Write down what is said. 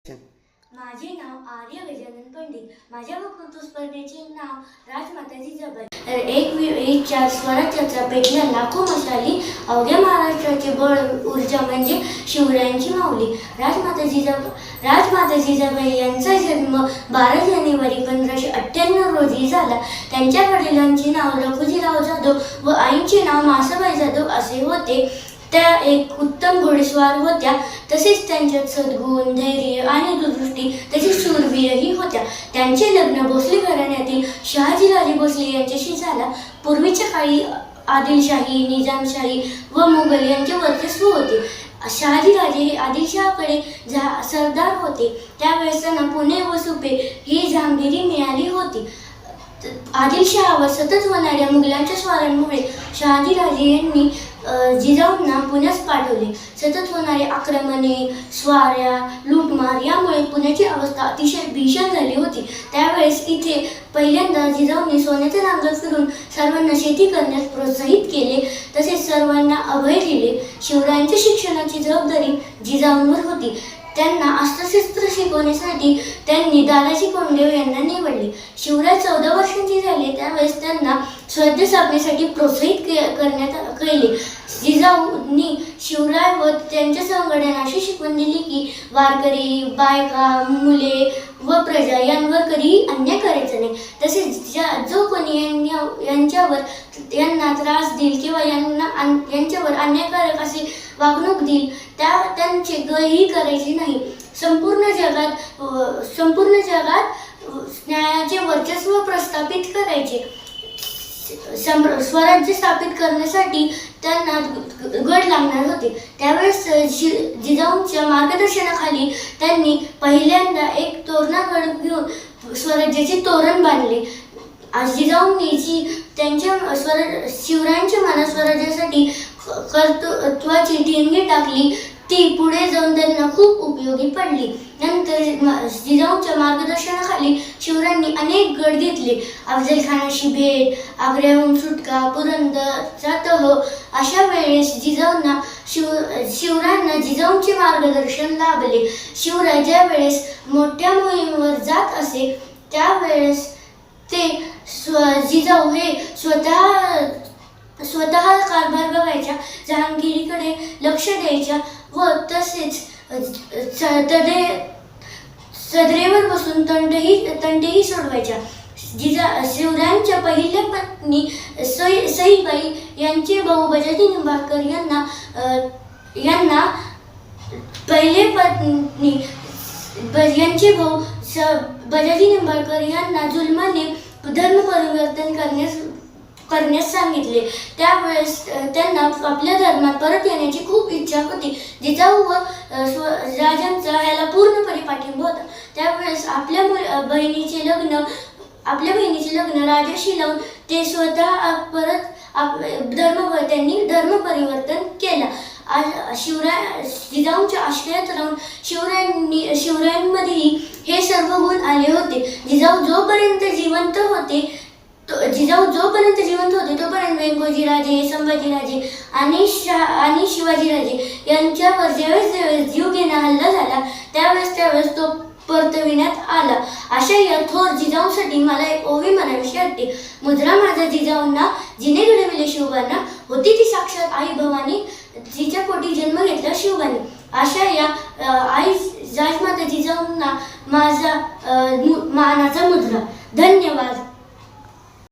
माझे नाव आर्य गजानन पंडित. माझ्या वक्तृत्व स्पर्धेचे नाव राजमाता जिजाबाई. एक चार स्वराज्याचा पेटल्या लाखो मशाली, अवघ्या महाराष्ट्राचे बळ ऊर्जा म्हणजे शिवरायांची माऊली. राजमाता जिजाबाई यांचा जन्म 12 जानेवारी 1598 रोजी झाला. त्यांच्या वडिलांचे नाव लखुजीराव जाधव व आईचे नाव मासाबाई जाधव असे होते. त्या एक उत्तम घोडेस्वार होत्या. तसेच त्यांच्यात सद्गुण, धैर्य आणि दूरदृष्टी तसेच शूरवीरही होत्या. त्यांचे लग्न भोसले घराण्यातील शहाजीराजे भोसले यांच्याशी झाला. पूर्वीच्या काळी आदिलशाही, निजामशाही व मुघल यांचे वर्चस्व होते. शहाजीराजे हे आदिलशहाकडे सरदार होते. त्यावेळेस त्यांना पुणे व सुपे ही जहांगीरी मिळाली होती. आदिलशहावर सतत होणाऱ्या मुघलांच्या स्वारांमुळे शहाजीराजे यांनी जिजाऊंना पुण्यास पाठवले. सतत होणारे आक्रमणे, स्वाऱ्या, लूटमार यामुळे पुण्याची अवस्था अतिशय भीषण झाली होती. त्यावेळेस इथे पहिल्यांदा जिजाऊंनी सोन्याचे नांगर फिरून सर्वांना शेती करण्यास प्रोत्साहित केले. तसेच सर्वांना अभय दिले. शिवरायांच्या शिक्षणाची जबाबदारी जिजाऊंवर होती. त्यांना अस्त्रशस्त्र शिकवण्यासाठी त्यांनी दादाजी कोंडदेव यांना निवडले. शिवराय 14 वर्षांचे झाले त्यावेळेस त्यांना स्वराज्य स्थापनेसाठी प्रोत्साहित करण्यात केले. जिजाऊंनी शिवराय व त्यांच्या संघटनांना अशी शिकवण दिली की वारकरी, बायका, मुले व प्रजा यांवर कधीही अन्याय करायचा नाही. तसेच जो कोणी यांना त्रास देईल किंवा यांच्यावर अन्यायकारक असे वागणूक देईल त्यांचे गयही करायचे नाही. संपूर्ण जगात न्यायाचे वर्चस्व प्रस्थापित करायचे. स्वराज्य स्थापित करण्यासाठी त्यांना गड लागणार होते. त्यावेळेस जिजाऊंच्या मार्गदर्शनाखाली त्यांनी पहिल्यांदा एक तोरणागड घेऊन स्वराज्याचे तोरण बांधले. जिजाऊंनी शिवरायांच्या मनात स्वराज्यासाठी कर्तृत्वाची देणगी टाकली ती पुढे जाऊन त्यांना खूप उपयोगी पडली. नंतर जिजाऊंच्या मार्गदर्शनाखाली शिवरायांनी अनेक गड घेतले. अफजलखानाशी भेट, आग्र्याहून सुटका, पुरंदरचा तह. अशा वेळेस शिवरायांना जिजाऊंचे मार्गदर्शन लाभले. शिवराय ज्या वेळेस मोठ्या मोहिमेवर जात असे त्यावेळेस जिजाऊ हे स्वतः कारभार बघायच्या, जहांगीरीकडे लक्ष द्यायच्या व तसेच सदरेवर बसून तंटेही सोडवायच्या. शिवरायांच्या पहिल्या पत्नी सईबाई यांचे भाऊ बजाजी निंबाळकर यांना पहिले पत्नी यांचे भाऊ बजाजी निंबाळकर यांना जुलमाने धर्म परिवर्तन करण्यास सांगितले. त्यावेळेस त्यांना आपल्या धर्मात परत येण्याची खूप इच्छा होती. जिजाऊ व राजांचा ह्याला पूर्णपणे पाठिंबा होता. त्यावेळेस आपल्या बहिणीचे लग्न राजाशी लावून ते स्वतः परत त्यांनी धर्म परिवर्तन केला. जिजाऊंच्या आश्रयात राहून शिवरायांमध्येही हे सर्व गुण आले होते. जिजाऊ जोपर्यंत जिवंत होते तोपर्यंत वेंगोजीराजे, संभाजीराजे आणि शिवाजीराजे यांच्यावर ज्यावेळेस जीवघेणा हल्ला झाला त्यावेळेस तो परतविण्यात आला. अशा या थोर जिजाऊंसाठी मला एक ओवी म्हणावीशी वाटते. मुद्रा माझा जिजाऊंना जिने घडविले शिवबांना, होती ती साक्षात आई भवानी, तिच्या पोटी जन्म घेतला शिवबांनी. अशा या आई राजमाता जिजाऊंना माझा मानाचा